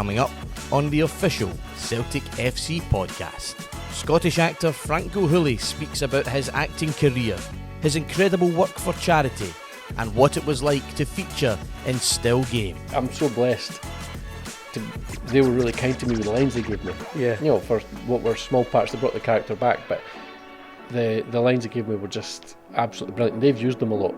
Coming up on the official Celtic FC podcast, Scottish actor Frank Gilhooley speaks about his acting career, his incredible work for charity, and what it was like to feature in Still Game. I'm so blessed. They were really kind to me with the lines they gave me. Yeah. You know, for what were small parts, they brought the character back, but the lines they gave me were just absolutely brilliant. And they've used them a lot.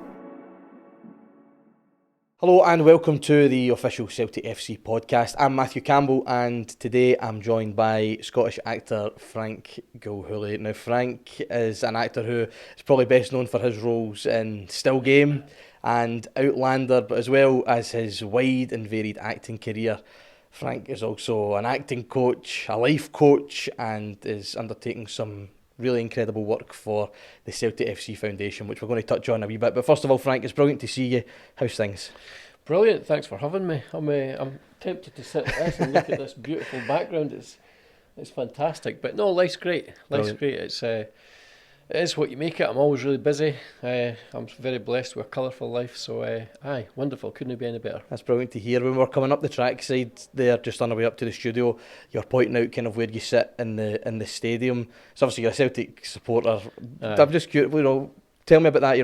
Hello and welcome to the official Celtic FC podcast. I'm Matthew Campbell and today I'm joined by Scottish actor Frank Gilhooley. Now Frank is an actor who is probably best known for his roles in Still Game and Outlander, but as well as his wide and varied acting career, Frank is also an acting coach, a life coach, and is undertaking some really incredible work for the Celtic FC Foundation, which we're going to touch on a wee bit. But first of all, Frank, it's brilliant to see you. How's things? Brilliant, thanks for having me. I'm tempted to sit at this and look at this beautiful background. It's fantastic. But no, life's great. Life's Brilliant. great. It is what you make it. I'm always really busy. I'm very blessed with a colourful life. So, wonderful. Couldn't be any better. That's brilliant to hear. When we're coming up the trackside there, just on our way up to the studio, you're pointing out kind of where you sit in the stadium. So obviously you're a Celtic supporter. I'm just curious, tell me about that.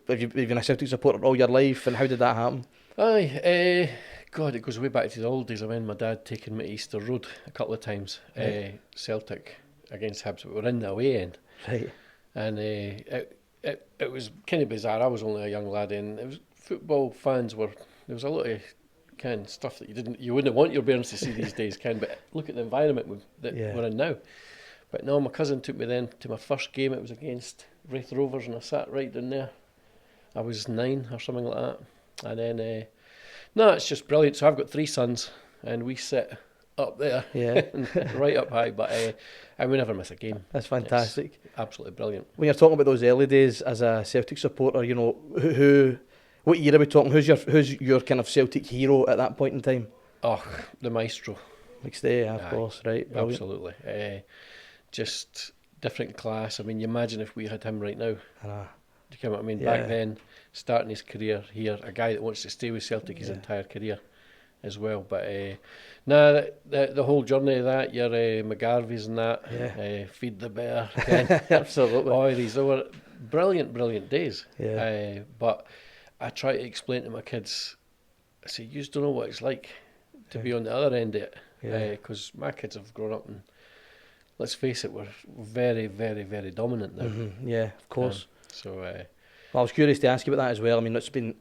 Have you been a Celtic supporter all your life, and how did that happen? God, it goes way back to the old days. I mean, my dad taking me to Easter Road a couple of times. Right. Celtic against Hibs, but we were in the away end. Right. And it was kind of bizarre. I was only a young lad, and it was football fans there was a lot of kind of stuff that you wouldn't want your parents to see these days, but look at the environment that we're in now. But no, my cousin took me then to my first game. It was against Wraith Rovers, and I sat right down there. I was 9 or something like that. And then, it's just brilliant. So I've got 3 sons, and we sit up there, right up high, but and we never miss a game. That's fantastic. It's absolutely brilliant. When you're talking about those early days as a Celtic supporter, what year are we talking? Who's your kind of Celtic hero at that point in time? Oh, the maestro. McStay, of course, right? Brilliant. Absolutely. Just different class. I mean, you imagine if we had him right now. Do you get what I mean? Yeah. Back then, starting his career here, a guy that wants to stay with Celtic his entire career as well. But the whole journey of that, your McGarveys and that, Feed the Bear, Absolutely. These were brilliant days. Yeah. But I try to explain to my kids, I say, you just don't know what it's like to be on the other end of it. Because my kids have grown up and, let's face it, we're very, very, very dominant now. Mm-hmm. Yeah, of course. Well, I was curious to ask you about that as well. I mean, it's been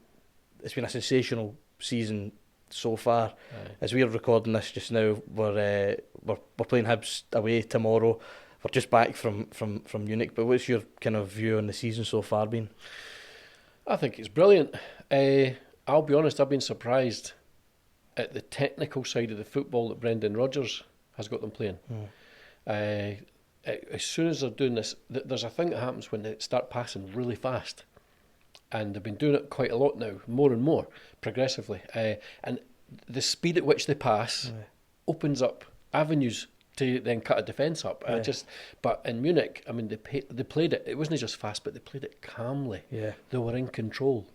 a sensational season so far. As we're recording this just now, we're playing Hibs away tomorrow. We're just back from Munich. But what's your kind of view on the season so far been? I think it's brilliant. I'll be honest, I've been surprised at the technical side of the football that Brendan Rodgers has got them playing. As soon as they're doing this, there's a thing that happens when they start passing really fast, and they've been doing it quite a lot now, more and more, progressively, and the speed at which they pass opens up avenues to then cut a defence up. But in Munich, I mean, they played it wasn't just fast, but they played it calmly. They were in control,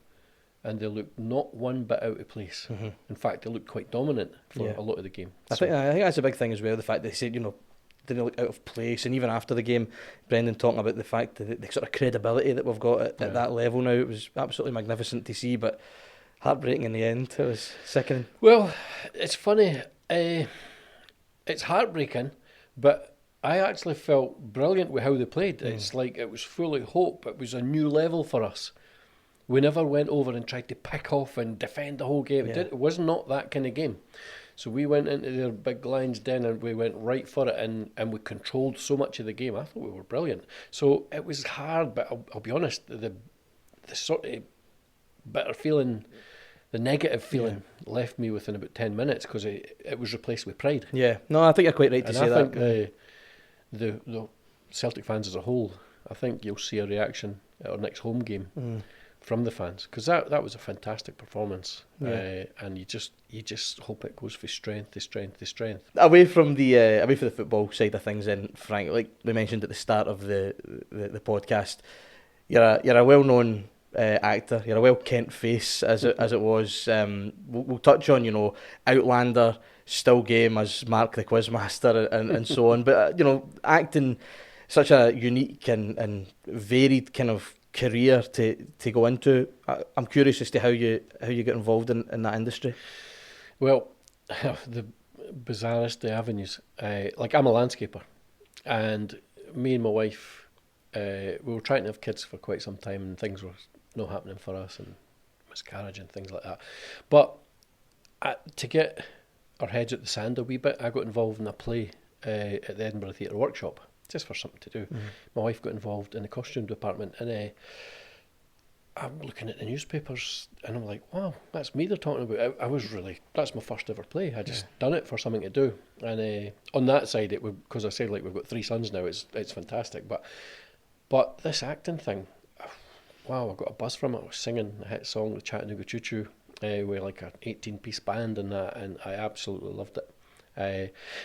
and they looked not one bit out of place. In fact, they looked quite dominant for a lot of the game. I think that's a big thing as well, the fact they said, didn't look out of place, and even after the game, Brendan talking about the fact that the sort of credibility that we've got at that level now, it was absolutely magnificent to see, but heartbreaking in the end. It was sickening. Well, it's funny, it's heartbreaking, but I actually felt brilliant with how they played. It's like it was full of hope. It was a new level for us. We never went over and tried to pick off and defend the whole game. It was not that kind of game. So we went into their big Lions den and we went right for it, and we controlled so much of the game. I thought we were brilliant. So it was hard, but I'll be honest, the sort of bitter feeling, the negative feeling left me within about 10 minutes because it was replaced with pride. Yeah, no, I think you're quite right to say that. And I think the Celtic fans as a whole, I think you'll see a reaction at our next home game. From the fans, because that was a fantastic performance, and you just hope it goes from strength to strength to strength. Away from the football side of things, then, Frank, like we mentioned at the start of the podcast, you're a well-known actor. You're a well-kent face, as it was. We'll touch on Outlander, still game as Mark the Quizmaster and so on. But acting such a unique and varied kind of career to go into. I'm curious as to how you get involved in that industry. Well, the bizarrest avenues. Like, I'm a landscaper, and me and my wife, we were trying to have kids for quite some time, and things were not happening for us, and miscarriage and things like that. But to get our heads at the sand a wee bit, I got involved in a play at the Edinburgh Theatre Workshop, just for something to do. Mm-hmm. My wife got involved in the costume department, and I'm looking at the newspapers, and I'm like, wow, that's me they're talking about. That's my first ever play. I just done it for something to do. And on that side, because I say, like, we've got 3 sons now, it's fantastic. But this acting thing, wow, I got a buzz from it. I was singing a hit song, the Chattanooga Choo Choo, with like an 18-piece band and that, and I absolutely loved it.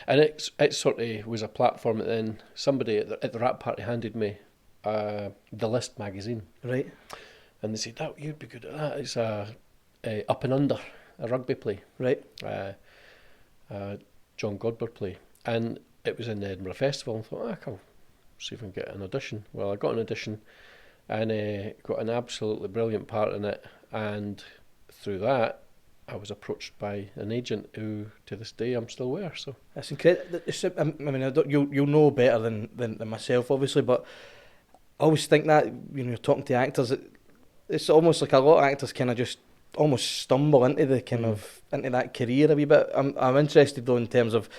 And it sort of was a platform that then somebody at the rap party handed me The List magazine. Right. And they said, you'd be good at that. It's a Up and Under, a rugby play. Right. John Godber play. And it was in the Edinburgh Festival. And I thought, I'll see if I can get an audition. Well, I got an audition and got an absolutely brilliant part in it. And through that, I was approached by an agent who, to this day, I'm still with. So that's incredible. I mean, you'll know better than myself, obviously, but I always think that when you're talking to actors, it's almost like a lot of actors kind of just almost stumble into the kind of into that career a wee bit. I'm interested though in terms of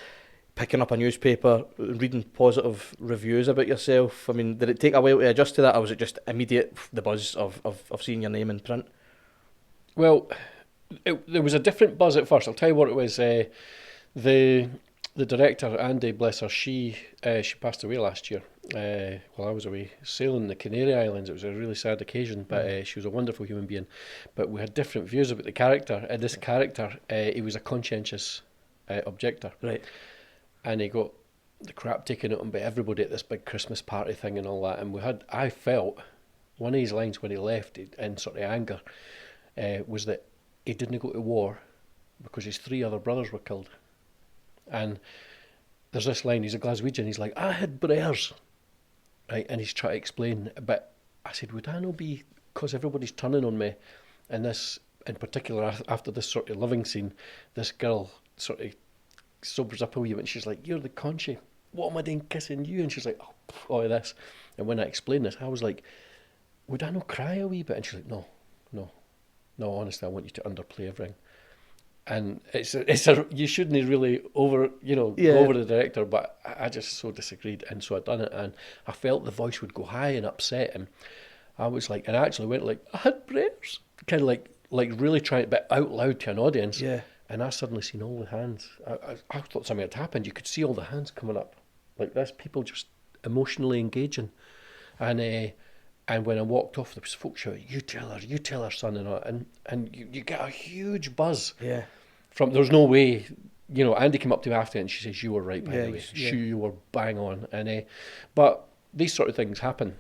picking up a newspaper, reading positive reviews about yourself. I mean, did it take a while to adjust to that, or was it just immediate, the buzz of seeing your name in print? Well, there was a different buzz at first. I'll tell you what it was. The director, Andy, bless her, she passed away last year while I was away sailing the Canary Islands. It was a really sad occasion, but she was a wonderful human being. But we had different views about the character. This character, he was a conscientious objector. Right. And he got the crap taken out of him by everybody at this big Christmas party thing and all that. And I felt, one of his lines when he left in sort of anger was that he didn't go to war because his 3 other brothers were killed. And there's this line, he's a Glaswegian, he's like, I had brothers, right? And he's trying to explain, but I said, would I not be, because everybody's turning on me, and this, in particular, after this sort of loving scene, this girl sort of sobers up a wee bit, and she's like, you're the Conchie, what am I doing kissing you? And she's like, oh, this. And when I explained this, I was like, would I not cry a wee bit? And she's like, no, honestly, I want you to underplay everything. And you shouldn't really go over the director, but I just so disagreed, and so I done it, and I felt the voice would go high and upset, and I was like, and I actually went like, I had prayers, kind of like really trying, but out loud to an audience, and I suddenly seen all the hands. I thought something had happened. You could see all the hands coming up like this, people just emotionally engaging, and when I walked off, there was folks shouting, you tell her, son, and you get a huge buzz. Yeah. There's no way, Andy came up to me after it and she says, you were right, by the way. Yeah. You were bang on. But these sort of things happen.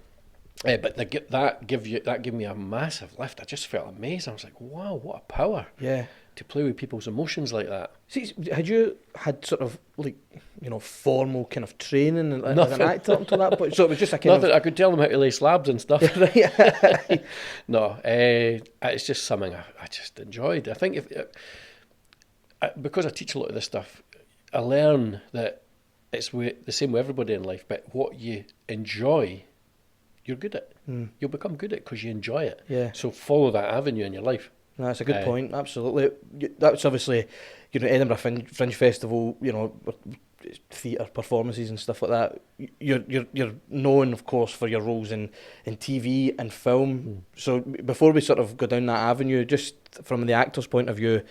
But that gave me a massive lift. I just felt amazed. I was like, wow, what a power. Yeah. To play with people's emotions like that. See, had you had sort of like, formal kind of training as an actor up to that point? So it was just a kind nothing. I could tell them how to lay slabs and stuff. No, it's just something I just enjoyed. I think because I teach a lot of this stuff, I learn that it's the same with everybody in life, but what you enjoy, you're good at. You'll become good at because you enjoy it. Yeah. So follow that avenue in your life. No, that's a good point. Absolutely. That's obviously, Edinburgh Fringe Festival, theatre performances and stuff like that. You're known, of course, for your roles in TV and film. So before we sort of go down that avenue, just from the actor's point of view,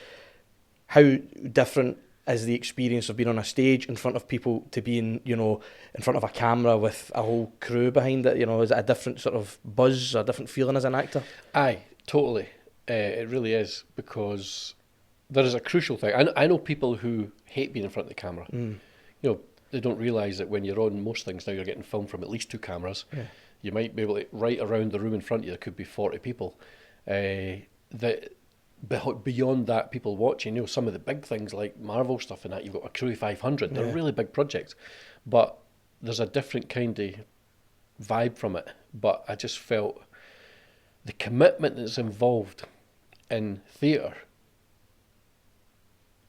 how different is the experience of being on a stage in front of people to being, in front of a camera with a whole crew behind it? Is it a different sort of buzz, a different feeling as an actor? Aye, totally. It really is, because there is a crucial thing. I know people who hate being in front of the camera. They don't realise that when you're on most things now, you're getting filmed from at least 2 cameras. Yeah. You might be able to, right around the room in front of you, there could be 40 people. beyond that, people watching, some of the big things like Marvel stuff and that, you've got a Crew 500, they're really big projects, but there's a different kind of vibe from it. But I just felt the commitment that's involved in theatre,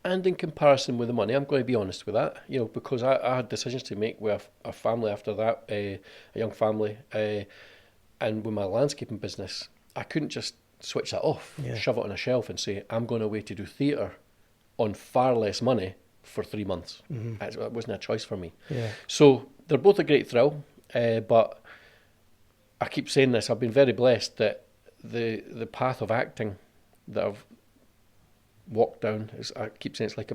and in comparison with the money, I'm going to be honest with that, because I had decisions to make with a family after that, a young family, and with my landscaping business, I couldn't just switch that off, shove it on a shelf and say, I'm going away to do theatre on far less money for 3 months. It wasn't a choice for me. So they're both a great thrill, but I keep saying this, I've been very blessed that the path of acting that I've walked down I keep saying it's like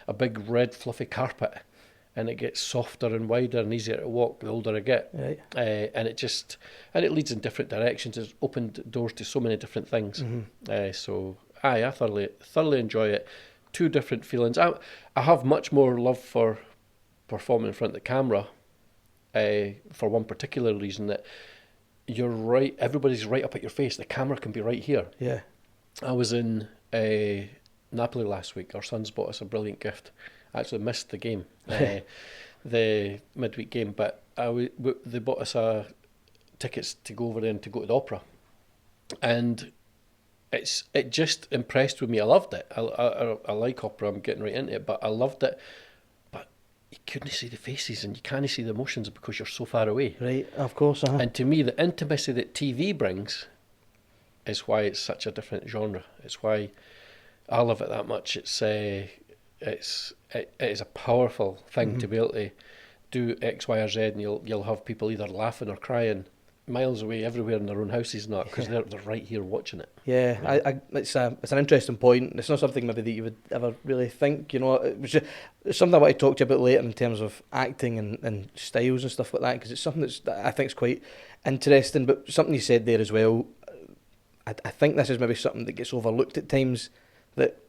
a big red fluffy carpet, and it gets softer and wider and easier to walk the older I get. And it leads in different directions. It's opened doors to so many different things. So I thoroughly enjoy it. Two different feelings. I have much more love for performing in front of the camera, for one particular reason, that you're right, everybody's right up at your face. The camera can be right here. I was in Napoli last week. Our sons bought us a brilliant gift. I actually missed the game, the midweek game, but they bought us tickets to go over there and to go to the opera, and it just impressed with me. I loved it. I like opera. I'm getting right into it, but I loved it. But you couldn't see the faces and you can't see the emotions because you're so far away. Right, of course. And to me, the intimacy that TV brings is why it's such a different genre. It's why I love it that much. It is a powerful thing to be able to do X, Y, or Z, and you'll have people either laughing or crying miles away, everywhere in their own houses, not because they're right here watching it. It's an interesting point. It's not something maybe that you would ever really think. It was just, it's something I want to talk to you about later in terms of acting and styles and stuff like that, because it's something that I think is quite interesting. But something you said there as well, I think this is maybe something that gets overlooked at times, that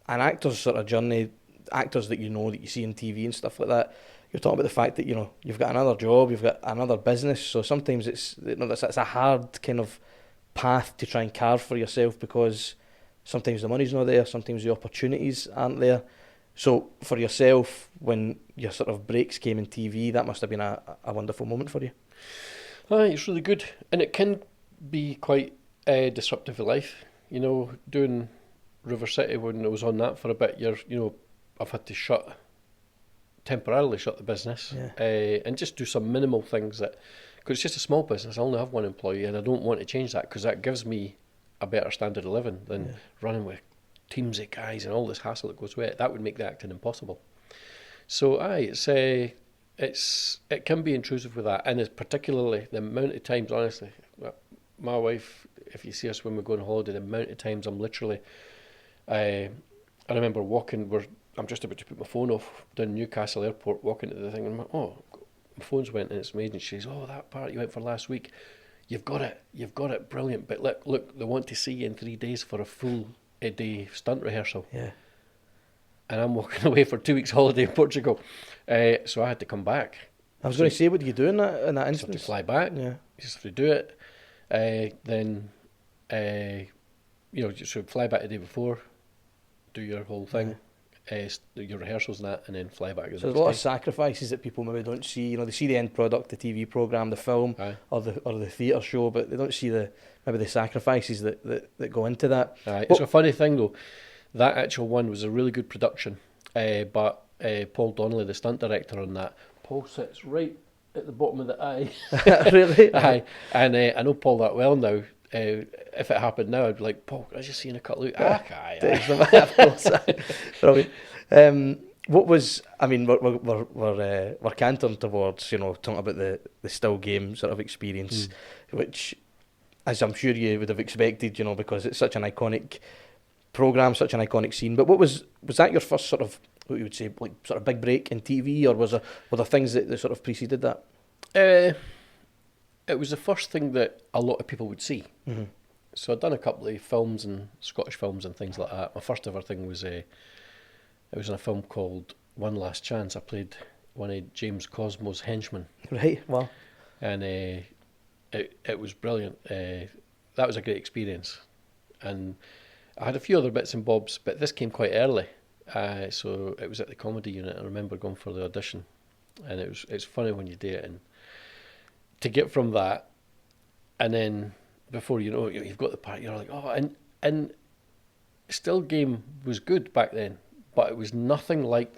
an actor's sort of journey, actors that that you see on TV and stuff like that, you're talking about the fact that you've got another job, you've got another business, so sometimes it's a hard kind of path to try and carve for yourself, because sometimes the money's not there, sometimes the opportunities aren't there. So for yourself, when your sort of breaks came in TV, that must have been a wonderful moment for you. It's really good, and it can be quite disruptive of life. Doing River City, when I was on that for a bit, I've had to temporarily shut the business, and just do some minimal things because it's just a small business. I only have one employee, and I don't want to change that, because that gives me a better standard of living than running with teams of guys and all this hassle that goes with it. That would make the acting impossible. So it can be intrusive with that, and it's particularly the amount of times, honestly, my wife, if you see us when we go on holiday, the amount of times I'm literally, I remember I'm just about to put my phone off down Newcastle Airport, walking to the thing, and my phone's went, and it's my agent. She says, that part you went for last week, you've got it, brilliant, but look, they want to see you in 3 days for a full day stunt rehearsal. And I'm walking away for 2 weeks holiday in Portugal, so I had to come back. I was going to say, what do you do in that instance? You have to fly back, you just have to do it, then so fly back the day before, do your whole thing, your rehearsals and that, and then fly back. So there's a lot of sacrifices that people maybe don't see. They see the end product, the TV programme, the film, or the theatre show, but they don't see the sacrifices that go into that. It's a funny thing though, that actual one was a really good production, but Paul Donnelly, the stunt director on that, Paul sits right at the bottom of the eye. Really? And I know Paul that well now. If it happened now, I'd be like, Paul, I just seen a cut look. What was? I mean, we're cantering towards talking about the still game sort of experience, which, as I'm sure you would have expected, because it's such an iconic programme, such an iconic scene. But was that your first sort of, what you would say, like sort of big break in TV, or were there things that sort of preceded that? It was the first thing that a lot of people would see. So I'd done a couple of films and Scottish films and things like that. My first ever thing was it was in a film called One Last Chance. I played one of James Cosmo's henchmen. Right, wow. And it was brilliant. That was a great experience. And I had a few other bits and bobs, but this came quite early. So it was at the comedy unit. I remember going for the audition, and it's funny when you do it, and to get from that, and then before you know it, you've got the part. You're like, oh, and still game was good back then, but it was nothing like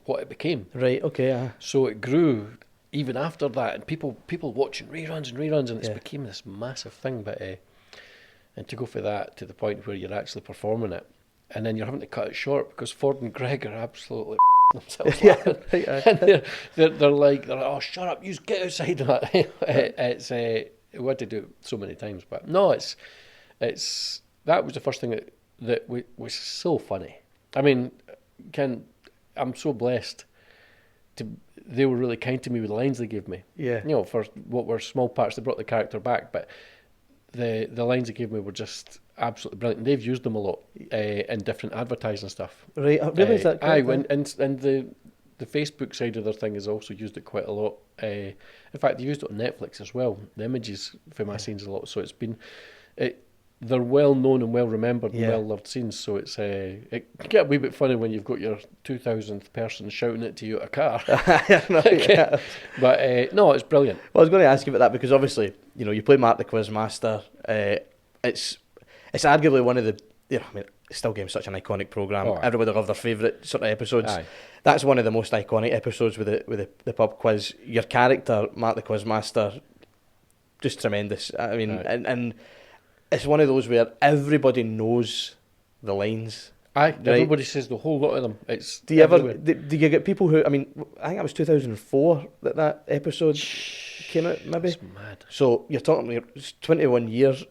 what it became. Right. Okay. So it grew even after that, and people watching reruns, and it's became this massive thing. But and to go for that to the point where you're actually performing it, and then you're having to cut it short because Ford and Greg are absolutely themselves laughing. And they're like, oh, shut up, you get outside of that. It's we had to do it so many times, but no, it's that was the first thing that was so funny. I mean, I'm so blessed they were really kind to me with the lines they gave me. Yeah. You know, for what were small parts, they brought the character back, but the lines they gave me were just absolutely brilliant. And they've used them a lot in different advertising stuff. Right. I realise that. Aye, and the Facebook side of their thing has also used it quite a lot. In fact, they used it on Netflix as well. The images for my scenes a lot, so it's been they're well known and well remembered and well loved scenes. So it can get a wee bit funny when you've got your 2,000th person shouting it to you at a car. But no, it's brilliant. Well, I was going to ask you about that because obviously, you know, you play Mark the Quizmaster. It's arguably one of the, you know, I mean, Still Game's such an iconic programme. Oh, everybody loved their favourite sort of episodes. Aye. That's one of the most iconic episodes with the pub quiz. Your character, Mark the Quizmaster, just tremendous. I mean, and it's one of those where everybody knows the lines. Aye, right? Everybody says the whole lot of them. It's do you everywhere. do you get people who, I mean, I think it was 2004 that episode came out, maybe? It's mad. So you're talking, it's 21 years.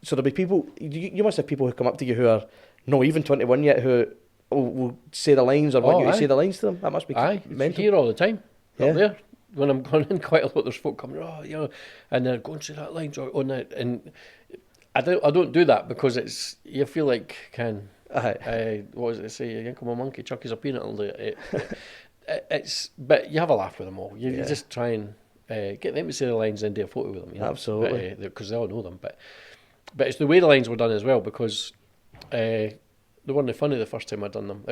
So there'll be people, you must have people who come up to you who are not even 21 yet, who will say the lines or want you to say the lines to them. That must be mental. Here all the time. Up there. When I'm going in quite a lot, there's folk coming, and they're going to that lines or on that, and I don't do that because you feel like what does it say? You yank 'em a monkey, chuck is a peanut. But you have a laugh with them all. You just try and get them to say the lines and do a photo with them. You know? Absolutely, because they all know them. But it's the way the lines were done as well, because they weren't funny the first time I'd done them.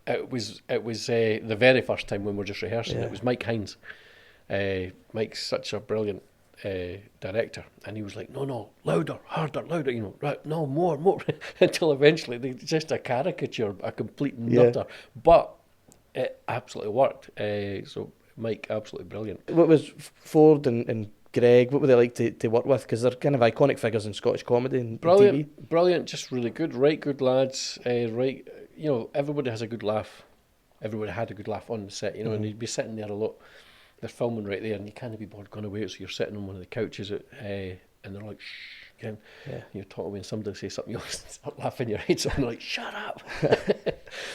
It was the very first time when we were just rehearsing. It was Mike Hines. Mike's such a brilliant director, and he was like, no, louder, harder, louder, you know, right, no, more, until eventually they just a caricature, a complete nutter, but it absolutely worked. So Mike, absolutely brilliant. What was Ford and Greg, what were they like to work with? Because they're kind of iconic figures in Scottish comedy and TV. Brilliant, just really good, right good lads, right, you know, everybody has a good laugh. Everybody had a good laugh on the set, you know, and you'd be sitting there a lot. They're filming right there, and you can't be bored going away, so you're sitting on one of the couches, and they're like, shh, again. You're talking when somebody says something, you'll start laughing your head off, and they're like, shut up.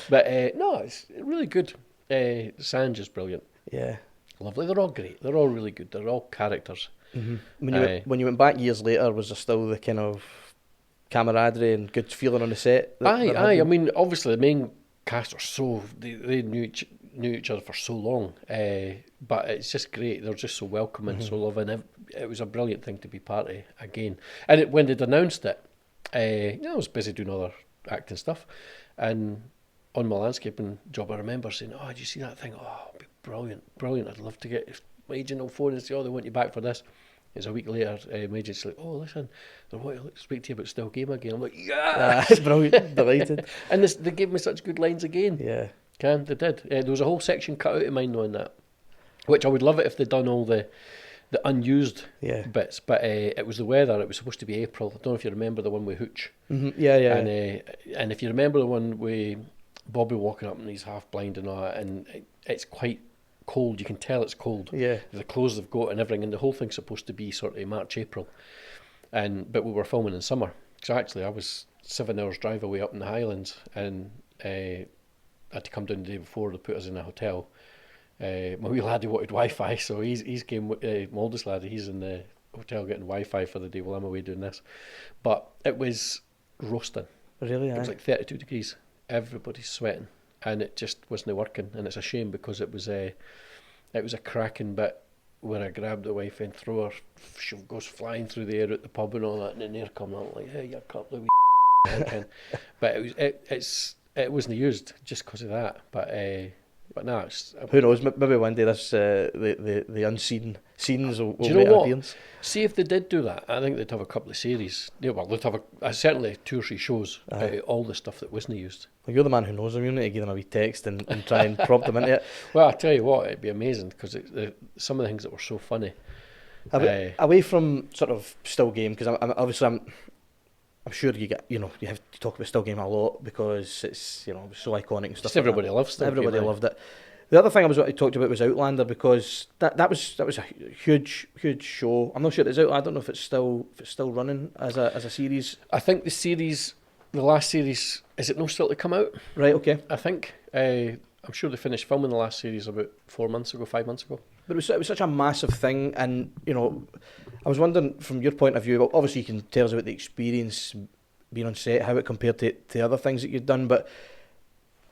But no, it's really good. Sanj is brilliant. Yeah. Lovely. They're all great. They're all really good. They're all characters. Mm-hmm. When you went back years later, was there still the kind of camaraderie and good feeling on the set? Aye. I mean, obviously the main cast are they knew each other for so long, but it's just great. They're just so welcoming, so loving. It was a brilliant thing to be part of again. And when they'd announced it, I was busy doing other acting stuff, and on my landscaping job, I remember saying, "Oh, did you see that thing? Oh, it'd be brilliant! I'd love to get my agent on phone and say, oh, they want you back for this." It's a week later, my agent's like, "Oh, listen, they want to speak to you about Still Game again." I'm like, "Yeah, it's brilliant, delighted." And they gave me such good lines again. Yeah. They did. There was a whole section cut out of mine on that, which I would love it if they'd done all the unused bits. But it was the weather. It was supposed to be April. I don't know if you remember the one with Hooch. Mm-hmm. Yeah. And if you remember the one with Bobby walking up and he's half blind and all that, and it's quite cold. You can tell it's cold. Yeah. The clothes they've got and everything, and the whole thing's supposed to be sort of March, April. But we were filming in summer. So actually I was 7 hours drive away up in the Highlands, and I had to come down the day before to put us in a hotel. My wee laddie wanted Wi-Fi, so he's came. My oldest laddie, he's in the hotel getting Wi-Fi for the day while I'm away doing this. But it was roasting. Really? It was like 32 degrees. Everybody's sweating, and it just wasn't working. And it's a shame because it was a cracking bit where I grabbed the wife and threw her. She goes flying through the air at the pub and all that, and then there come out like, "Hey, you couple of wee But it wasn't used just because of that. But no, who knows? Maybe one day this the unseen scenes will do you make know an what? appearance. See if they did do that. I think they'd have a couple of series. Yeah, well, they'd have certainly 2 or 3 shows out of all the stuff that wasn't used. Well, you're the man who knows them. You need to give them a wee text and try and prompt them into it. Well, I tell you what, it'd be amazing because some of the things that were so funny. Away from sort of still game, because I'm sure you have to talk about still game a lot because it's so iconic and stuff. Just everybody loves still game. Everybody loved it. The other thing I was going to talk about was Outlander, because that was a huge show. I'm not sure it's out. I don't know if it's still running as a series. I think the last series, is it no still to come out? Right. Okay. I think I'm sure they finished filming the last series about 5 months ago. But it was such a massive thing, and I was wondering from your point of view. Well, obviously you can tell us about the experience being on set, how it compared to other things that you'd done, but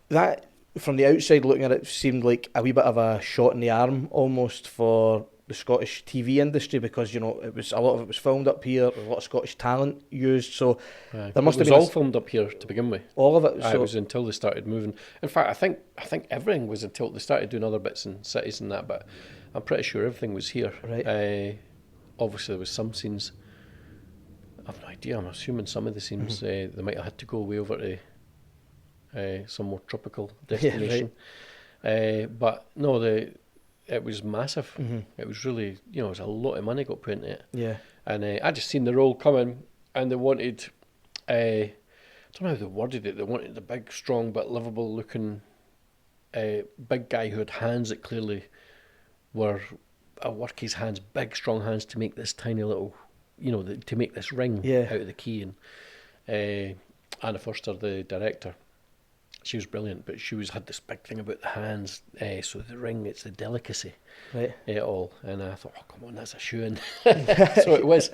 that, from the outside looking at it, seemed like a wee bit of a shot in the arm almost for the Scottish TV industry, because a lot of it was filmed up here, a lot of Scottish talent used, so there must have been all filmed up here to begin with. All of it. It was until they started moving. In fact, I think everything was until they started doing other bits in cities and that, but I'm pretty sure everything was here. Right. Obviously, there was some scenes. I've no idea. I'm assuming some of the scenes they might have had to go way over to some more tropical destination. Yeah, right. But no, it was massive. It was really, it was a lot of money got put into it. Yeah. And I just seen the role coming, and they wanted, I don't know how they worded it. They wanted the big, strong but lovable looking, big guy who had hands that clearly were a workie's hands, big, strong hands to make this tiny little, to make this ring out of the key. And Anna Foster, the director, she was brilliant, but she had this big thing about the hands. So the ring, it's the delicacy, right? All. And I thought, oh come on, that's a shoe-in. So it was.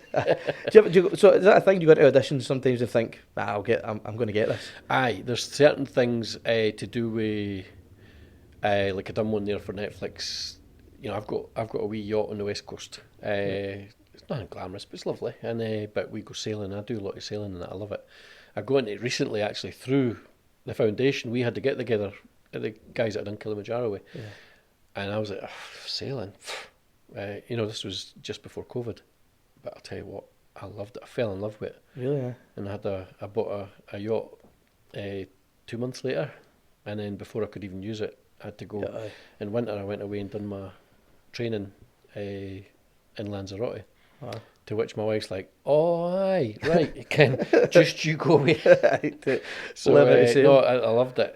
So is that a thing? You go to auditions sometimes and think, I'm going to get this. Aye, there's certain things to do with, like I done one there for Netflix. I've got a wee yacht on the west coast. It's nothing glamorous, but it's lovely. And but we go sailing. I do a lot of sailing, and I love it. I go into it recently actually through the foundation. We had to get together, the guys that had done Kilimanjaro with, and I was like, sailing. This was just before COVID, but I'll tell you what, I loved it. I fell in love with it. Really? Yeah. And I bought a yacht 2 months later, and then before I could even use it, I had to go. Yeah, In winter, I went away and done my training in Lanzarote. Wow. To which my wife's like, "Oh, aye, right, you can just you go away." So no, I loved it.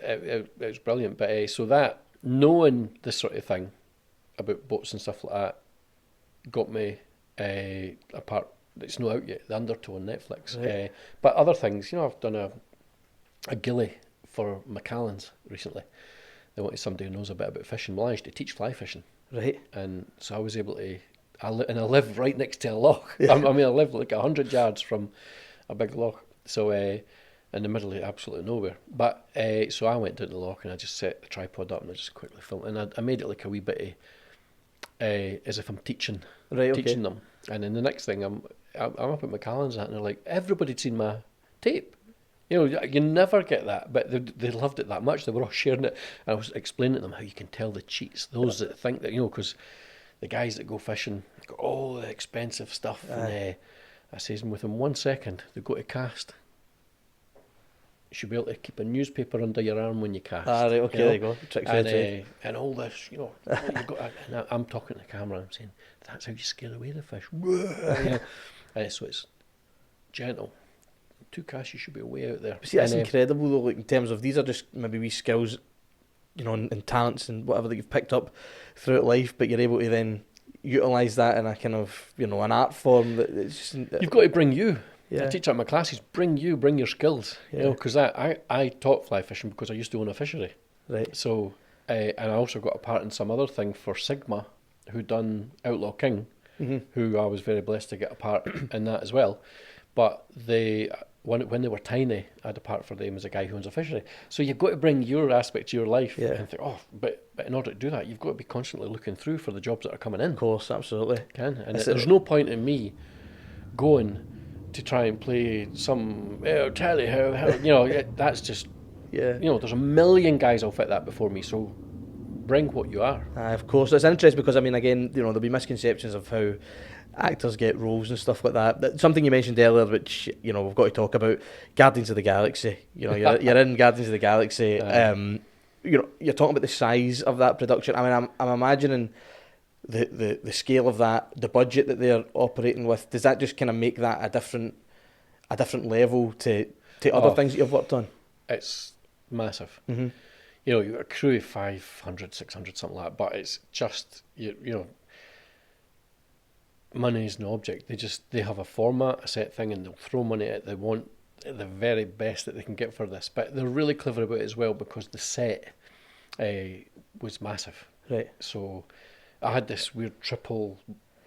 It was brilliant. But so that knowing this sort of thing about boats and stuff like that got me a part that's not out yet, the Undertow on Netflix. Right. But other things, I've done a gillie for Macallan's recently. They wanted somebody who knows a bit about fishing. Well, I used to teach fly fishing. Right. And so I was able to, I live right next to a loch. Yeah. I live like 100 yards from a big loch. So in the middle of absolutely nowhere. But so I went down to the loch and I just set the tripod up and I just quickly filmed. And I made it like a wee bit as if I'm teaching them. And then the next thing, I'm up at Macallan's and they're like, everybody'd seen my tape. You never get that, but they loved it that much. They were all sharing it. And I was explaining to them how you can tell the cheats, those that think that, because the guys that go fishing got all the expensive stuff. And I says, within 1 second, they go to cast. You should be able to keep a newspaper under your arm when you cast. Right, okay, there you go. Tricks and all this, you've got. And I'm talking to the camera. I'm saying, that's how you scare away the fish. So it's gentle. 2 casts, you should be way out there. See, that's incredible though. Like in terms of these are just maybe wee skills, and talents and whatever that you've picked up throughout life, but you're able to then utilise that in a kind of an art form that it's just, you've got to bring you. Yeah. I teach at my classes. Bring your skills. Because I taught fly fishing because I used to own a fishery. Right. So and I also got a part in some other thing for Sigma, who done Outlaw King, who I was very blessed to get a part in that as well. But when they were tiny, I had a part for them as a guy who owns a fishery. So you've got to bring your aspect to your life and think, but in order to do that, you've got to be constantly looking through for the jobs that are coming in. Of course, absolutely. And there's no point in me going, to try and play some, tell you how that's just, there's a million guys who'll fit that before me, so bring what you are. Of course, it's interesting because, I mean, again, there'll be misconceptions of how actors get roles and stuff like that. Something you mentioned earlier, which, we've got to talk about, Guardians of the Galaxy. You're in Guardians of the Galaxy. You're talking about the size of that production. I mean, I'm imagining the scale of that, the budget that they're operating with. Does that just kind of make that a different level to other things that you've worked on? It's massive. Mm-hmm. You've got a crew of 500, 600, something like that, but it's just, money is no object. They have a format, a set thing, and they'll throw money at it. They want the very best that they can get for this. But they're really clever about it as well, because the set was massive. Right. So I had this weird triple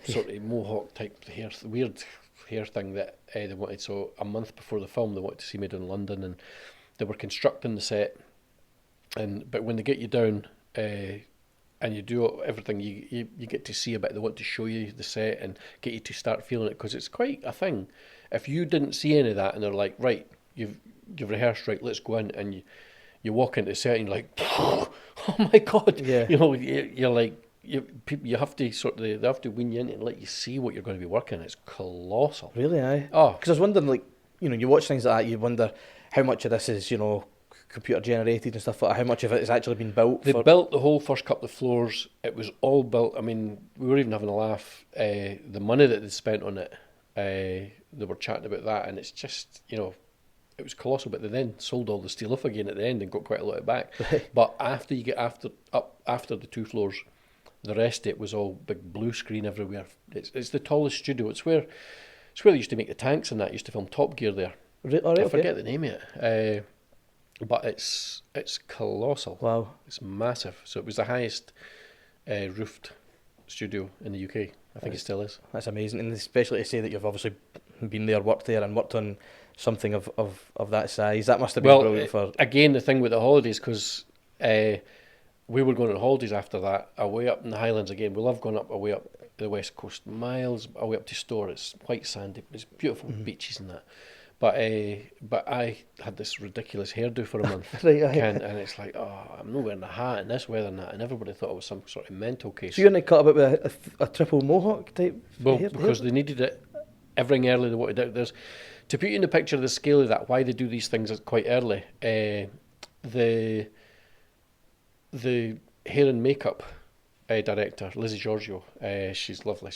sort of mohawk type hair, weird hair thing that they wanted. So a month before the film, they wanted to see me in London, and they were constructing the set. But when they get you down and you do everything, you get to see a bit. They want to show you the set and get you to start feeling it, because it's quite a thing. If you didn't see any of that and they're like, right, you've rehearsed, right, let's go in, and you walk into the set and you're like, oh my God, you're like, you have to they have to wean you in and let you see what you're going to be working. It's colossal. Really, aye. Oh, because I was wondering, like, you watch things like that, you wonder how much of this is, computer generated and stuff like that, how much of it has actually been built. They built the whole first couple of floors. It was all built. I mean, we were even having a laugh. The money that they spent on it, they were chatting about that, and it's just, it was colossal. But they then sold all the steel off again at the end and got quite a lot of it back. But after you get after the 2 floors, the rest of it was all big blue screen everywhere. It's the tallest studio. It's where they used to make the tanks and that. Used to film Top Gear there. I forget the name of it. But it's colossal. Wow. It's massive. So it was the highest roofed studio in the UK. I think it still is. That's amazing, and especially to say that you've obviously been there, worked there, and worked on something of that size. That must have been brilliant for... Again, the thing with the holidays, because we were going on holidays after that, away up in the Highlands again. We love going away up the West Coast, miles away up to Storr. It's white sandy, it's beautiful beaches and that. But I had this ridiculous hairdo for a month, right, and it's like, I'm not wearing a hat in this weather and that, and everybody thought it was some sort of mental case. So you're going to cut a bit with a triple mohawk type? Well, because they needed it everything early. They wanted it. To put you in the picture of the scale of that, why they do these things quite early. The hair and makeup director, Lizzie Giorgio, she's lovely.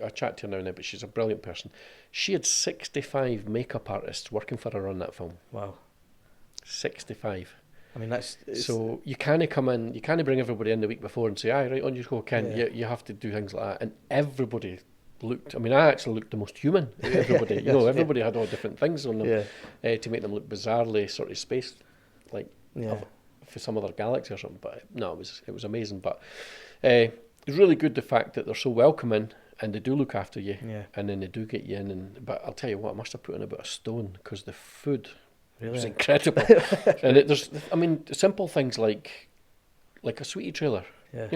I chat to her now and then, but she's a brilliant person. She had 65 makeup artists working for her on that film. Wow. 65. I mean, so you can't come in, you can't bring everybody in the week before and say, right, on you go, Ken. Yeah. You have to do things like that. And everybody looked, I mean, I actually looked the most human. Everybody, everybody had all different things on them to make them look bizarrely sort of spaced, like for some other galaxy or something. But no, it was amazing. But it's really good, the fact that they're so welcoming and they do look after you, and then they do get you in. But I'll tell you what, I must have put in about a stone, because the food was incredible. And there's simple things like a sweetie trailer, and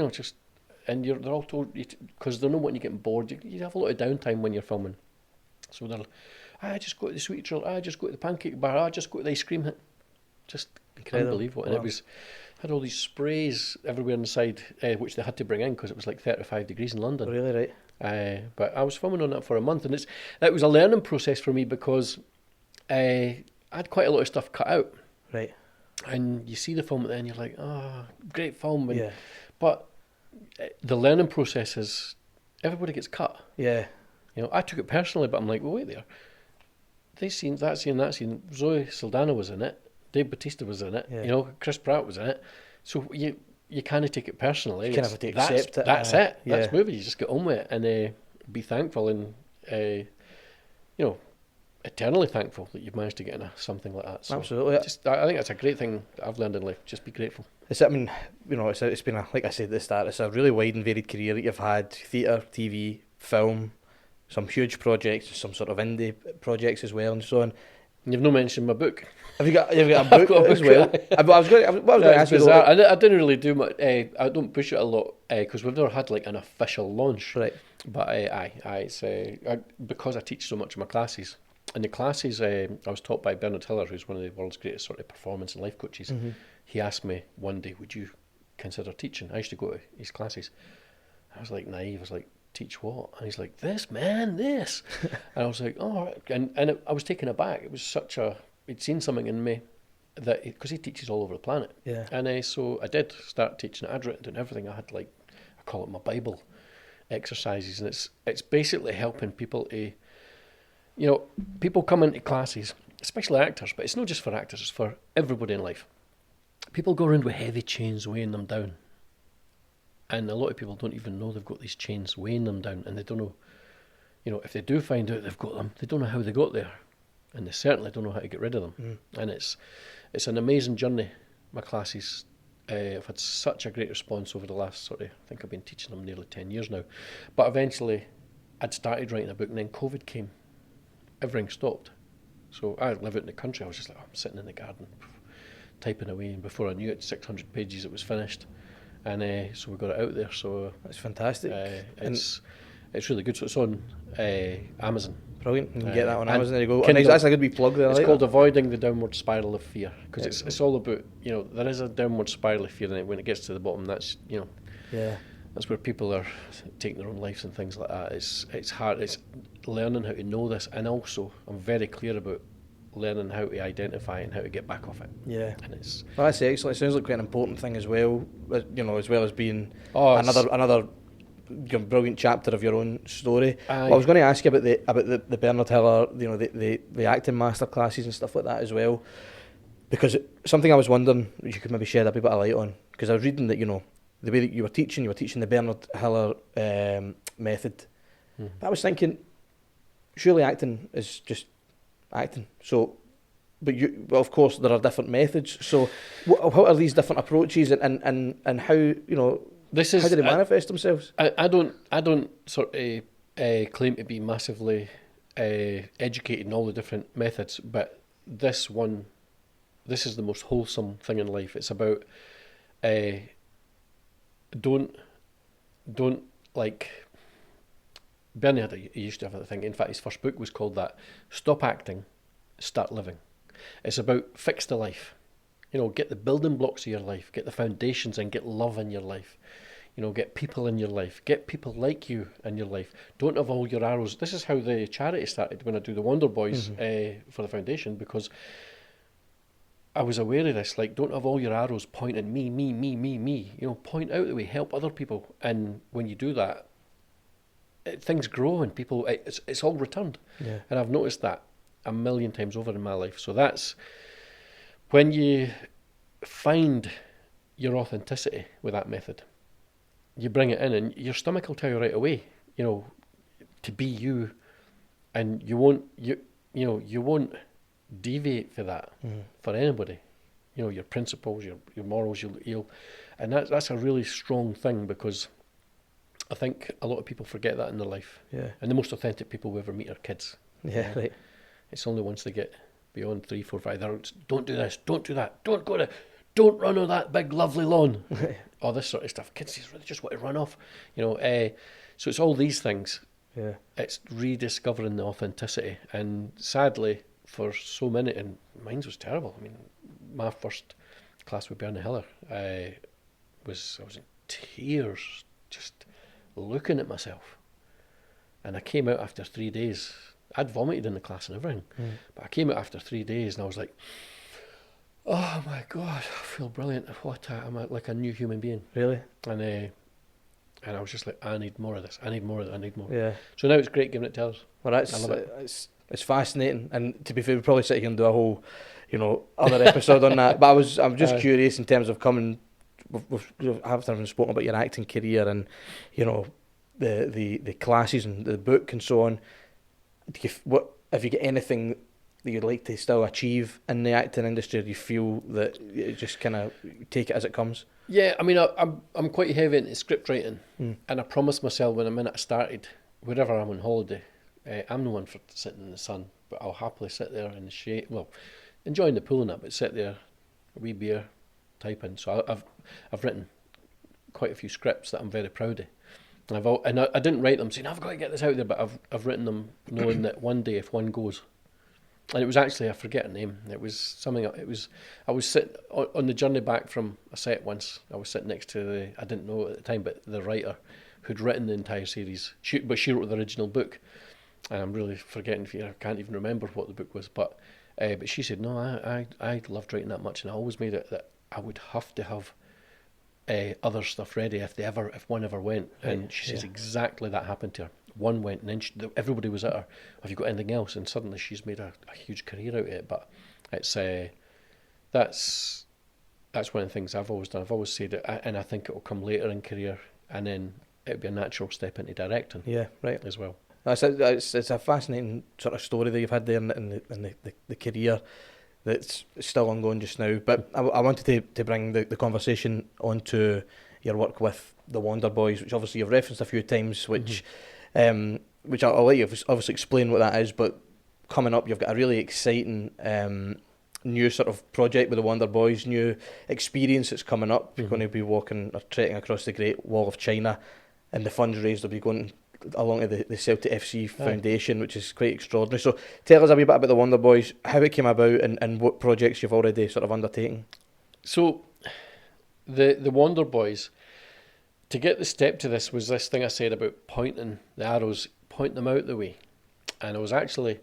they're all told, because they're not wanting you getting bored. You have a lot of downtime when you're filming, so they're like, I just go to the sweetie trailer, I just go to the pancake bar, I just go to the ice cream hut. Just unbelievable. And it had all these sprays everywhere inside, which they had to bring in because it was like 35 degrees in London. Really, right? But I was filming on that for a month, and it was a learning process for me, because I had quite a lot of stuff cut out. Right. And you see the film, and then you're like, great film. But the learning process is everybody gets cut. Yeah. I took it personally, but I'm like, well, wait there. That scene. Zoe Saldana was in it. Dave Bautista was in it. Yeah. Chris Pratt was in it. So you kind of take it personally. You kind of have to accept it. That's it. That's the movie. You just get on with it and be thankful and eternally thankful that you've managed to get into something like that. So absolutely. I think that's a great thing that I've learned in life. Just be grateful. It's been like I said at the start, it's a really wide and varied career that you've had: theatre, TV, film, some huge projects, some sort of indie projects as well, and so on. You've not mentioned my book. Have you got a book as well? I was going to ask you. I didn't really do much. I don't push it a lot because we've never had like an official launch. Right. But it's because I teach so much of my classes. in the classes, I was taught by Bernard Hiller, who's one of the world's greatest sort of performance and life coaches. Mm-hmm. He asked me one day, would you consider teaching? I used to go to his classes. I was like naive. I was like, teach what? And he's like, this, man, this. And I was like, oh, I was taken aback. It was he'd seen something in me that, because he teaches all over the planet. Yeah. And so I did start teaching. I'd written down everything. I had I call it my Bible exercises, and it's basically helping people to, people come into classes, especially actors, but it's not just for actors, it's for everybody in life. People go around with heavy chains weighing them down. And a lot of people don't even know they've got these chains weighing them down, and they don't know, if they do find out they've got them, they don't know how they got there. And they certainly don't know how to get rid of them. Mm. And it's an amazing journey, my classes. I've had such a great response over the last I think I've been teaching them nearly 10 years now. But eventually, I'd started writing a book, and then COVID came. Everything stopped. So I live out in the country. I was just like, I'm sitting in the garden, typing away, and before I knew it, 600 pages, it was finished. And so we got it out there. So that's fantastic. It's really good. So it's on Amazon. Brilliant. You can get that on Amazon. There you go. Kindle, that's a good wee plug there. It's called Avoiding the Downward Spiral of Fear, because it's all about, there is a downward spiral of fear, and when it gets to the bottom, that's that's where people are taking their own lives and things like that. It's hard. It's learning how to know this, and also I'm very clear about learning how to identify and how to get back off it. Yeah. And well, that's excellent. It sounds like quite an important thing as well. As well as being another brilliant chapter of your own story. Well, I was going to ask you about the Bernard Hiller, the acting masterclasses and stuff like that as well, because something I was wondering you could maybe shed a bit of light on, because I was reading that the way that you were teaching the Bernard Hiller method. But I was thinking, surely acting is just acting. So, but of course there are different methods. So, what are these different approaches, and how how do they manifest themselves? I don't sort of claim to be massively educated in all the different methods, but this is the most wholesome thing in life. It's about don't Bernie he used to have a thing. In fact, his first book was called that. Stop acting, start living. It's about fix the life. Get the building blocks of your life, get the foundations, and get love in your life. Get people in your life, get people like you in your life. Don't have all your arrows. This is how the charity started when I do the WanderBhoys for the foundation, because I was aware of this. Don't have all your arrows point at me. Point out the way, help other people, and when you do that, things grow and people. It's all returned. Yeah. And I've noticed that a million times over in my life. So that's when you find your authenticity with that method. You bring it in, and your stomach will tell you right away, to be you, and you won't deviate for that for anybody. Your principles, your morals, and that's a really strong thing, because I think a lot of people forget that in their life. Yeah. And the most authentic people we ever meet are kids. Yeah, right. It's only once they get beyond 3, 4, 5, don't do this, don't do that, don't run on that big lovely lawn. All this sort of stuff. Kids just want to run off. So it's all these things. Yeah. It's rediscovering the authenticity. And sadly, for so many, and mine was terrible. I mean, my first class with Bernard Hiller, I was in tears, just looking at myself. And I came out after 3 days. I'd vomited in the class and everything. But I came out after 3 days, and I was like, oh my God, I feel brilliant. I'm like a new human being. Really? And I was just like, I need more of this. I need more of it. I need more. Yeah. So now it's great giving it to others. Well, I love it. It's fascinating. And to be fair, we'd probably sit here and do a whole, other episode on that. But I'm just curious in terms of coming. We've spoken about your acting career and, the classes and the book and so on. Have you got anything that you'd like to still achieve in the acting industry, or do you feel that you just kind of take it as it comes? Yeah, I mean, I'm quite heavy into script writing, and I promised myself when the minute I started, wherever I'm on holiday, I'm no one for sitting in the sun, but I'll happily sit there in the shade, enjoying the pool and that, but sit there, a wee beer, typing. So I've written quite a few scripts that I'm very proud of. And I didn't write them saying I've got to get this out there, but I've written them knowing that one day if one goes, And it was actually, I forget her name. It was something. I was sitting on the journey back from a set once. I was sitting next to I didn't know at the time, but the writer who'd written the entire series. But she wrote the original book, and I'm really forgetting. I can't even remember what the book was. But she said, no, I loved writing that much, and I always made it that I would have to have other stuff ready if one ever went. Right, And she says exactly that happened to her. One went, and then everybody was at her. Have you got anything else? And suddenly she's made a huge career out of it. But it's that's one of the things I've always done. I've always said it, and I think it will come later in career, and then it'll be a natural step into directing. Yeah, right. As well. It's a fascinating sort of story that you've had there in the career that's still ongoing just now. But I wanted to bring the conversation onto your work with the WanderBhoys, which obviously you've referenced a few times, which I'll let you obviously explain what that is. But coming up, you've got a really exciting new sort of project with the WanderBhoys, new experience that's coming up. You're going to be walking or trekking across the Great Wall of China, and the funds raised will be going along to the Celtic FC Foundation, which is quite extraordinary. So tell us a wee bit about the WanderBhoys, how it came about, and what projects you've already sort of undertaken. So the WanderBhoys, to get the step to this was this thing I said about pointing the arrows, pointing them out the way. And I was actually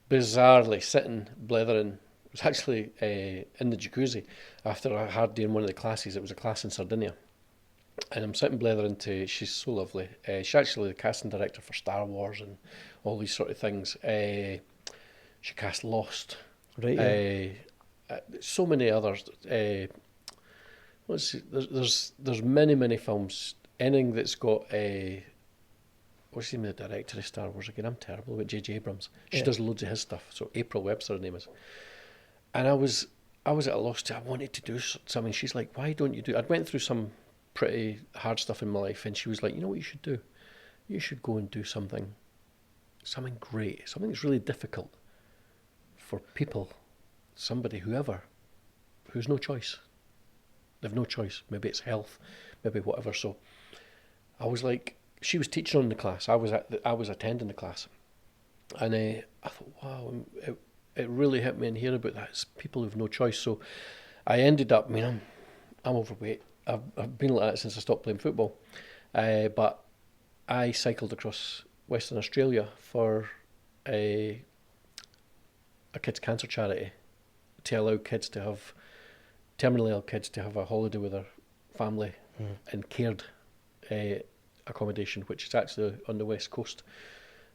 bizarrely sitting blethering. It was actually in the jacuzzi after a hard day in one of the classes. It was a class in Sardinia. And I'm sitting blethering to, she's so lovely. She's actually the casting director for Star Wars and all these sort of things. She cast Lost. Right, yeah. So many others. There's many films. Anything that's got what's the name of the director of Star Wars again? I'm terrible about J.J. Abrams. She does loads of his stuff. So April Webster, her name is. And I was at a loss. I wanted to do something. She's like, why don't you do? I'd went through some pretty hard stuff in my life, and she was like, you know what you should do? You should go and do something great, something that's really difficult for people, somebody, whoever, who's no choice. They've no choice. Maybe it's health, maybe whatever. So I was like, she was teaching on the class. I was attending the class, and I thought, wow, it really hit me in here about that. It's people who've no choice. So I ended up. I mean, I'm overweight. I've been like that since I stopped playing football. But I cycled across Western Australia for a kids' cancer charity to allow kids to have terminally ill kids to have a holiday with their family in cared accommodation, which is actually on the west coast,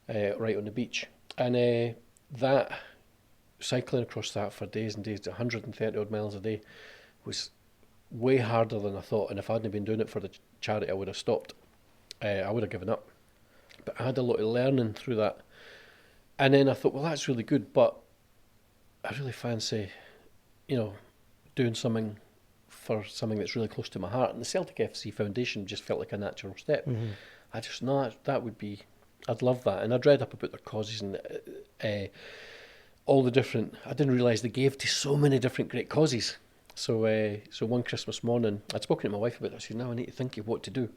right on the beach. And that cycling across that for days and days, 130 odd miles a day, was way harder than I thought. And if I hadn't been doing it for the charity, I would have stopped. I would have given up. But I had a lot of learning through that. And then I thought, well, that's really good, but I really fancy, doing something for something that's really close to my heart. And the Celtic FC Foundation just felt like a natural step. I just know that would be, I'd love that. And I'd read up about their causes and all the different, I didn't realise they gave to so many different great causes. So one Christmas morning, I'd spoken to my wife about this. I said, now I need to think of what to do.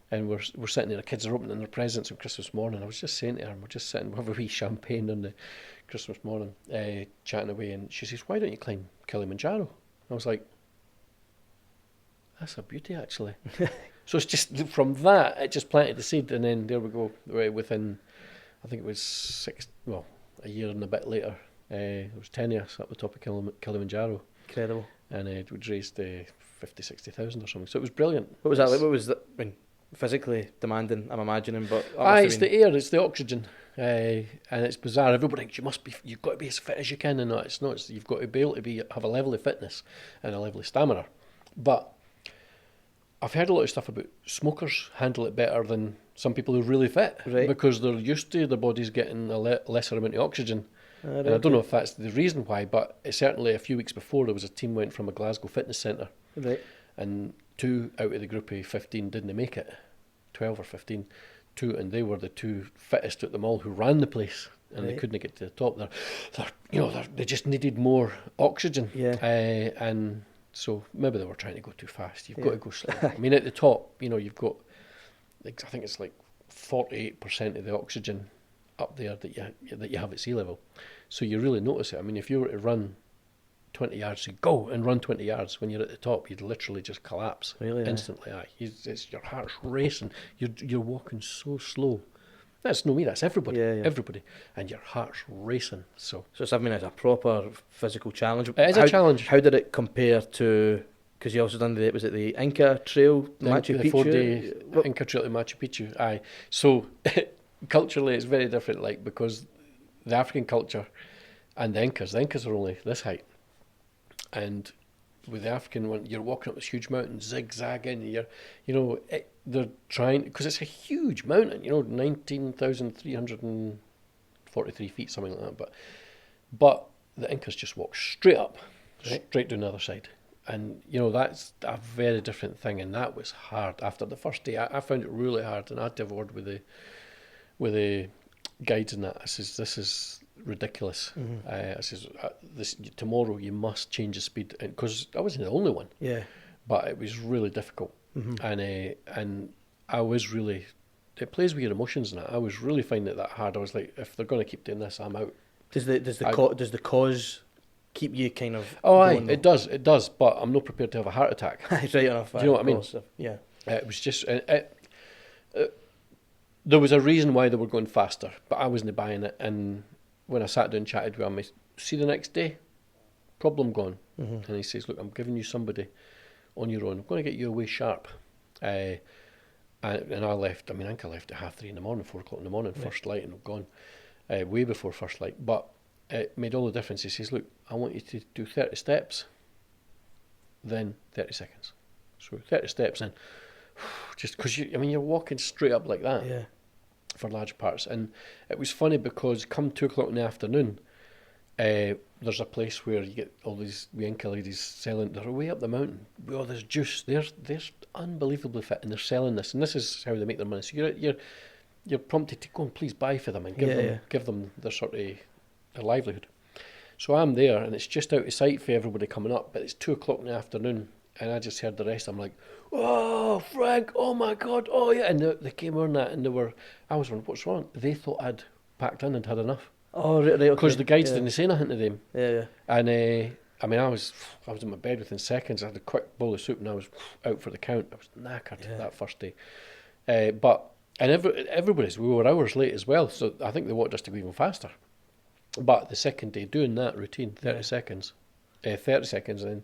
And we're sitting there, the kids are opening their presents on Christmas morning. I was just saying to her, we're just sitting with a wee champagne on the Christmas morning, chatting away. And she says, why don't you climb Kilimanjaro? I was like, that's a beauty, actually. So it's just from that, it just planted the seed. And then there we go, within, I think it was a year and a bit later, there was 10 of us up the top of Kilimanjaro. Incredible. And it would raise 50,000-60,000 or something. So it was brilliant. What was that like? What was that? I mean, physically demanding, I'm imagining, but it's the air, it's the oxygen, and it's bizarre. Everybody thinks you've got to be as fit as you can, and no, it's not. You've got to be able to have a level of fitness and a level of stamina. But I've heard a lot of stuff about smokers handle it better than some people who are really fit, right? Because they're used to their bodies getting a lesser amount of oxygen. And I don't know if that's the reason why, but certainly a few weeks before there was a team went from a Glasgow fitness centre, right? And 2 out of the group of 15 didn't make it, 12 or 15, 2, and they were the 2 fittest at them all who ran the place, and they couldn't get to the top. They just needed more oxygen, and so maybe they were trying to go too fast. You've got to go slow. I mean, at the top, you've got, I think it's like 48% of the oxygen up there that you have at sea level. So you really notice it. I mean, if you were to run 20 yards, you go and run 20 yards when you're at the top, you'd literally just collapse instantly. It's your heart's racing. You're walking so slow. That's not me, that's everybody. Everybody. And your heart's racing. So it's a proper physical challenge. It is a challenge. How did it compare to, because you also done was it the Inca Trail, Machu Picchu? The 4-day Inca Trail to Machu Picchu, aye. So culturally it's very different, like, because the African culture and the Incas are only this height. And with the African one, you're walking up this huge mountain, zigzagging. They're trying, because it's a huge mountain. 19,343 feet, something like that. But the Incas just walk straight up, straight down the other side. And that's a very different thing. And that was hard. After the first day, I found it really hard, and I had to have a word with the guides and that. I says, this is ridiculous. I says, tomorrow you must change the speed, because I wasn't the only one. Yeah. But it was really difficult, and I was really, it plays with your emotions and that. I was really finding it that hard. I was like, if they're going to keep doing this, I'm out. Does the cause keep you kind of? Oh, aye, it does. But I'm not prepared to have a heart attack. Right enough. Do you know what I mean? Yeah. It was just there was a reason why they were going faster, but I wasn't buying it. And when I sat down and chatted with him, I see the next day, problem gone. And he says, look, I'm giving you somebody on your own. I'm going to get you away sharp. And I left, I think I left at 3:30 in the morning, 4 o'clock in the morning, first light, and I'm gone way before first light. But it made all the difference. He says, look, I want you to do 30 steps, then 30 seconds. So 30 steps in, just because you're walking straight up like that. Yeah. For large parts. And it was funny because come 2 o'clock in the afternoon, there's a place where you get all these Inca ladies selling, they're way up the mountain with all this juice. They're unbelievably fit, and they're selling this, and this is how they make their money. So you're prompted to go and please buy for them and give them their sort of their livelihood. So I'm there, and it's just out of sight for everybody coming up, but it's 2 o'clock in the afternoon, and I just heard the rest. I'm like, oh, Frank, oh my God, oh yeah. And they came on that, and I was wondering, what's wrong? They thought I'd packed in and had enough. Oh, right, okay. Because the guides didn't say nothing to them. Yeah. And I was in my bed within seconds. I had a quick bowl of soup, and I was out for the count. I was knackered that first day. Everybody's, we were hours late as well, so I think they wanted us to go even faster. But the second day, doing that routine, 30 seconds, and then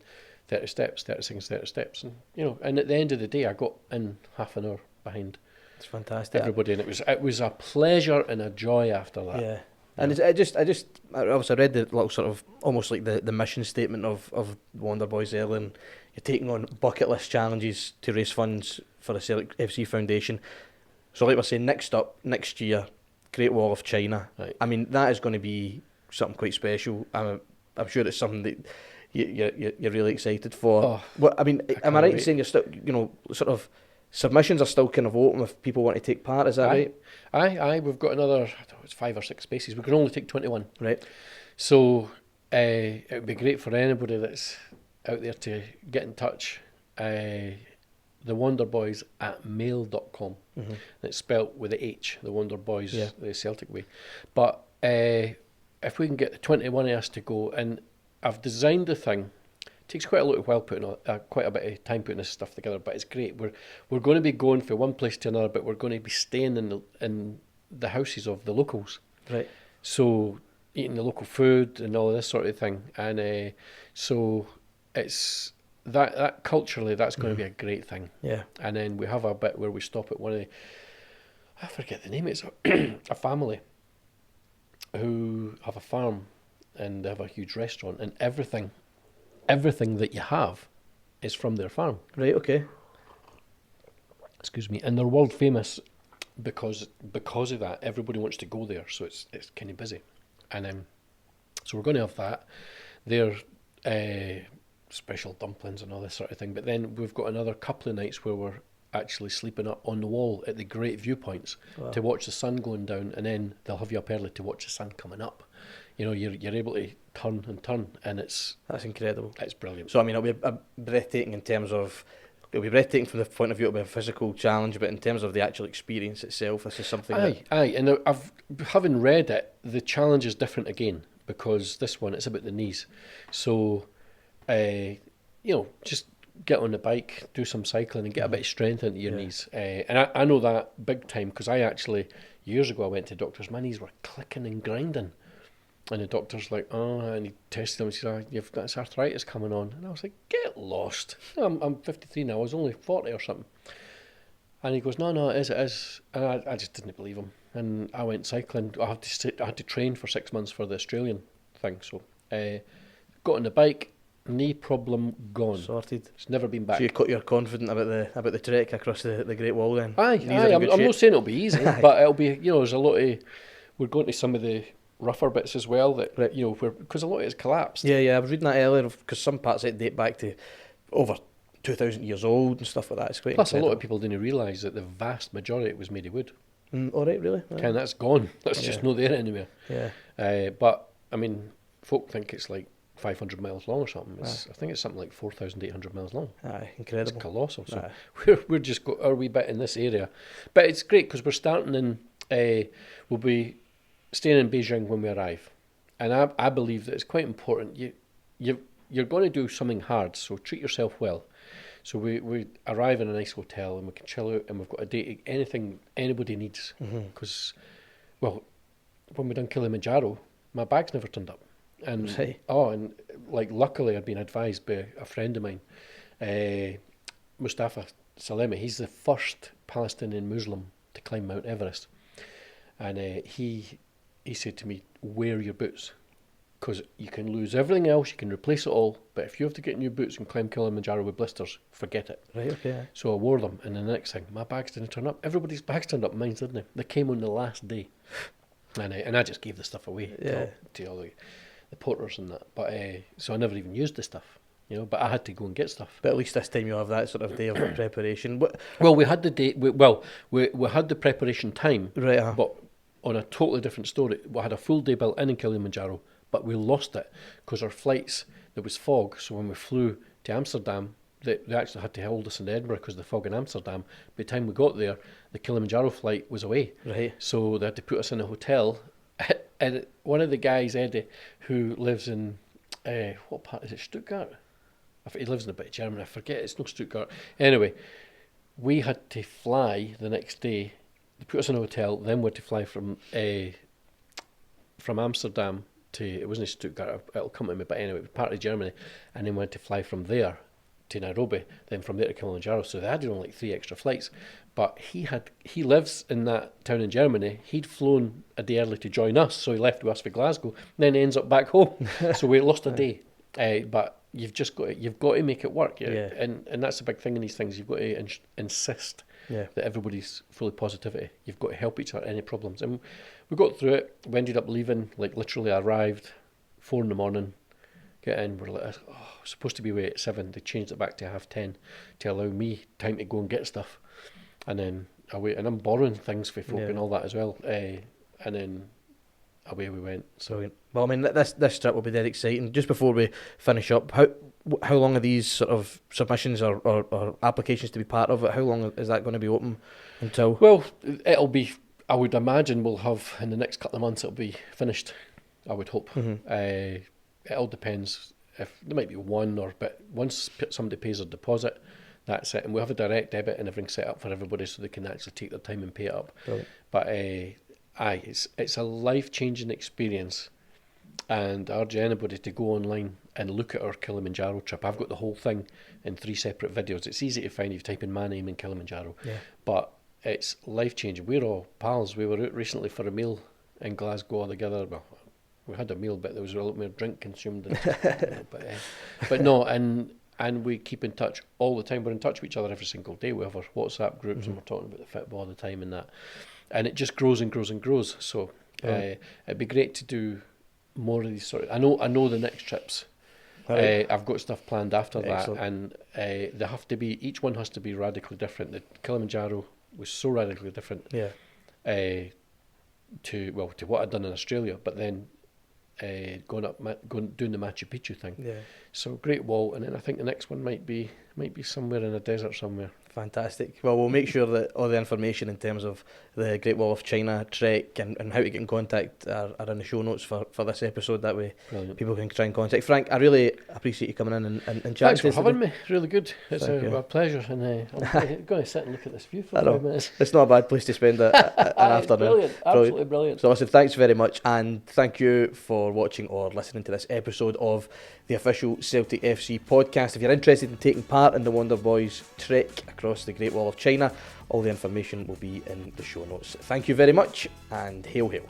30 steps, 30 seconds, 30 steps. And at the end of the day, I got in half an hour behind. It's fantastic. Everybody, and it was a pleasure and a joy after that. Yeah. And I obviously read the little sort of, almost like the mission statement of WanderBhoys there, and you're taking on bucket list challenges to raise funds for the Celtic FC Foundation. So like we're saying, next year, Great Wall of China. Right. I mean, that is going to be something quite special. I'm sure it's something that you're really excited for. Oh, What I mean, am I right in wait. saying you're still, sort of submissions are still kind of open if people want to take part? Is that right? Aye. We've got another, it's 5 or 6 spaces. We can only take 21. Right. So it would be great for anybody that's out there to get in touch. The WanderBhoys at mail.com. It's spelt with a H, the WanderBhoys, the Celtic way. But if we can get the 21 of us to go, and I've designed the thing. It takes quite a lot of while quite a bit of time putting this stuff together, but it's great. We're going to be going from one place to another, but we're going to be staying in the houses of the locals. Right. So eating the local food and all this sort of thing, and so it's that culturally that's going to be a great thing. Yeah. And then we have a bit where we stop at one of I forget the name. It's a family who have a farm and they have a huge restaurant, and everything that you have is from their farm. Right, okay. Excuse me. And they're world famous because of that. Everybody wants to go there, so it's kind of busy. And so we're going to have that. Their special dumplings and all this sort of thing. But then we've got another couple of nights where we're actually sleeping up on the wall at the great viewpoints to watch the sun going down, and then they'll have you up early to watch the sun coming up. You're able to turn, and that's incredible. It's brilliant. So I mean, it'll be breathtaking in terms of, it'll be breathtaking from the point of view it'll be a physical challenge, but in terms of the actual experience itself, this is something. Aye. And having read it, the challenge is different again. because this one, it's about the knees. So, just get on the bike, do some cycling, and get a bit of strength into your knees. And I know that big time, because I actually, years ago, I went to doctors. My knees were clicking and grinding. And the doctor's like, and he tested them and said, you've got this arthritis coming on. And I was like, get lost. I'm 53 now, I was only 40 or something. And he goes, no, it is. And I just didn't believe him. And I went cycling. I had to train for 6 months for the Australian thing. So got on the bike, knee problem gone. Sorted. It's never been back. So you're confident about the trek across the Great Wall then? I'm not saying it'll be easy, but it'll be, there's a lot of, we're going to some of the rougher bits as well that, because a lot of it's collapsed. Yeah, I was reading that earlier, because some parts of it date back to over 2,000 years old and stuff like that. It's quite Plus, incredible. a lot of people didn't realise that the vast majority was made of wood. All right, really? And that's gone. That's just not there anywhere. Yeah. But, I mean, folk think it's like 500 miles long or something. I think it's something like 4,800 miles long. Aye, incredible. It's colossal. So we're just got our wee bit in this area. But it's great because we're starting in, we'll be staying in Beijing when we arrive. And I believe that it's quite important. You're going to do something hard, so treat yourself well. So we arrive in a nice hotel and we can chill out, and we've got a day to anything anybody needs. Because, when we done Kilimanjaro, my bag's never turned up. And and luckily I'd been advised by a friend of mine, Mustafa Salemi. He's the first Palestinian Muslim to climb Mount Everest, and he said to me, wear your boots, because you can lose everything else, you can replace it all, but if you have to get new boots and climb Kilimanjaro with blisters, forget it. Right, okay. So I wore them, and the next thing, my bags didn't turn up. Everybody's bags turned up, mine didn't. They came on the last day, and I just gave the stuff away to all the porters and that. But so I never even used the stuff, but I had to go and get stuff. But at least this time you have that sort of day of preparation. Well, we had the day. We had the preparation time, right? But on a totally different story, we had a full day built in Kilimanjaro, but we lost it because our flights, there was fog. So when we flew to Amsterdam, they actually had to hold us in Edinburgh because of the fog in Amsterdam. By the time we got there, the Kilimanjaro flight was away. Right. So they had to put us in a hotel. And one of the guys, Eddie, who lives in, what part is it, Stuttgart? He lives in a bit of Germany, I forget, it's not Stuttgart. Anyway, we had to fly the next day. They put us in a hotel, then we had to fly from Amsterdam to, it wasn't Stuttgart, it'll come to me, but anyway, it was part of Germany, and then we had to fly from there to Nairobi, then from there to Kilimanjaro. So they added on like 3 extra flights. But he lives in that town in Germany. He'd flown a day early to join us, so he left with us for Glasgow, then he ends up back home. So we lost a day. But you've got to make it work. And that's the big thing in these things. You've got to insist that everybody's fully positivity. You've got to help each other, any problems. And we got through it. We ended up leaving, like literally arrived 4 a.m, get in, we're like, supposed to be away at 7. They changed it back to 10:30 to allow me time to go and get stuff. And then away, and I'm borrowing things for folk and all that as well. And then away we went. So, well, I mean, this trip will be dead exciting. Just before we finish up, how long are these sort of submissions or applications to be part of it? How long is that going to be open until? Well, it'll be. I would imagine we'll have in the next couple of months. It'll be finished. I would hope. It all depends. If there might be one, but once somebody pays a deposit, that's it. And we have a direct debit and everything set up for everybody, so they can actually take their time and pay it up. Brilliant. But it's a life-changing experience, and I urge anybody to go online and look at our Kilimanjaro trip. I've got the whole thing in 3 separate videos. It's easy to find if you type in my name in Kilimanjaro. Yeah. But it's life-changing. We're all pals. We were out recently for a meal in Glasgow all together. Well, we had a meal, but there was a lot more drink consumed. But no, and we keep in touch all the time. We're in touch with each other every single day. We have our WhatsApp groups and we're talking about the football all the time and that. And it just grows and grows and grows. So it'd be great to do more of these sort of... I know the next trips. Right. I've got stuff planned after that, and they have to be... Each one has to be radically different. The Kilimanjaro was so radically different to what I'd done in Australia, but then doing the Machu Picchu thing So Great Wall, and then I think the next one might be somewhere in a desert somewhere. Fantastic. Well, we'll make sure that all the information in terms of the Great Wall of China trek and how to get in contact are in the show notes for this episode. That way people can try and contact. Frank, I really appreciate you coming in and chatting. Thanks for having me. Really good. It's a pleasure. And I'm going to sit and look at this view for 5 minutes. It's not a bad place to spend an afternoon. Brilliant. Absolutely brilliant. So listen, thanks very much, and thank you for watching or listening to this episode of the official Celtic FC podcast. If you're interested in taking part in the WanderBhoys trek across the Great Wall of China, all the information will be in the show notes. Thank you very much, and hail hail.